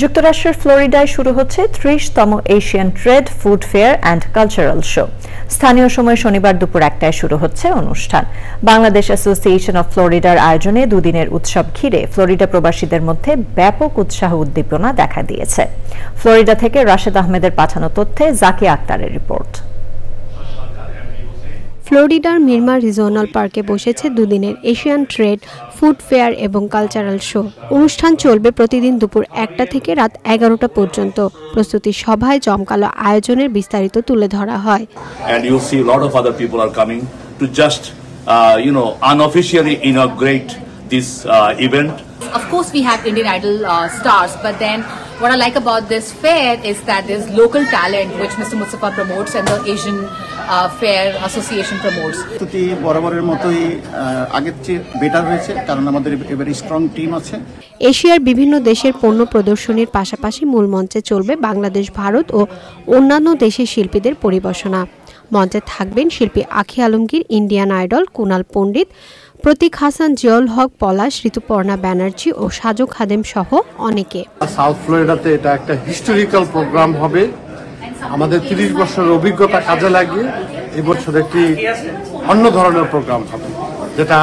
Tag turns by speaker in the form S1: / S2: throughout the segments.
S1: যুক্তরাষ্ট্রের ফ্লোরিডায় শুরু হচ্ছে 30তম Asian trade, food fair and cultural show. স্থানীয় সময় শনিবার দুপুর 1টায় শুরু হচ্ছে অনুষ্ঠান। বাংলাদেশ অ্যাসোসিয়েশন অব ফ্লোরিডার আয়োজনে দুদিনের উৎসব ঘিরে ফ্লোরিডা প্রবাসীদের মধ্যে ব্যাপক উৎসাহ উদ্দীপনা দেখা দিয়েছে। ফ্লোরিডা থেকে রাশেদ আহমেদের পাঠানো তথ্যে জাকিয়া আক্তারের রিপোর্ট।
S2: ফ্লোরিডার মিরমা রিজিওনাল পার্কে বসেছে দুদিনের এশিয়ান ট্রেড, ফুড ফেয়ার এবং কালচারাল শো। অনুষ্ঠান চলবে প্রতিদিন দুপুর 1টা থেকে রাত 11টা পর্যন্ত। প্রস্তুতি সভায় জমকালো আয়োজনের বিস্তারিত তুলে ধরা হয়।
S3: And you'll see a lot of other people are coming to just unofficially inaugurate this event.
S4: Of course, we have Indian Idol stars, but then what I like about this fair is that there's local talent which Mr. Mustafa promotes and the Asian Fair Association promotes.
S5: প্রতি বরাবরের মতোই আগের চেয়ে better হয়েছে, কারণ আমাদের এবারে strong team আছে।
S2: এশিয়ার বিভিন্ন দেশের পণ্য প্রদর্শনীর পাশাপাশি মূল মঞ্চে চলবে বাংলাদেশ, ভারত ও অন্যান্য দেশের শিল্পীদের পরিবেশনা। মঞ্চে থাকবেন শিল্পী আখি আলমগীর, ইন্ডিয়ান আইডল, কুনাল পণ্ডিত, প্রতীক হাসান, জিয়ল হক, পলাশ, ঋতুপর্ণা ব্যানার্জি ও সাজু খাদেম সহ অনেকে।
S6: সাউথ ফ্লোরিডাতে এটা একটা হিস্টোরিক্যাল প্রোগ্রাম হবে। আমাদের 30 বছরের অভিজ্ঞতা কাজে লাগিয়ে এবছর একটি অন্য ধরনের প্রোগ্রাম হবে, যেটা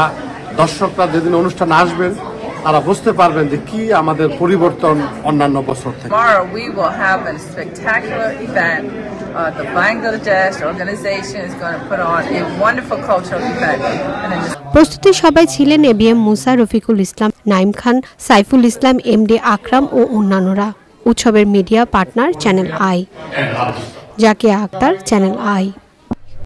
S6: দর্শকরা যেদিন অনুষ্ঠানে আসবেন তারা বুঝতে পারবেন যে কি আমাদের পরিবর্তন অন্যান্য বছর থেকে।
S7: Tomorrow we will have a spectacular event. The Bangladesh organization is going to put on a wonderful cultural event.
S2: প্রস্তুতি সভায় ছিলেন এবিএম মুসা, রফিকুল ইসলাম, নাইম খান, সাইফুল ইসলাম, এমডি আকরাম ও অন্যান্যরা। উৎসবের media partner channel I. Zakia Akter, channel I.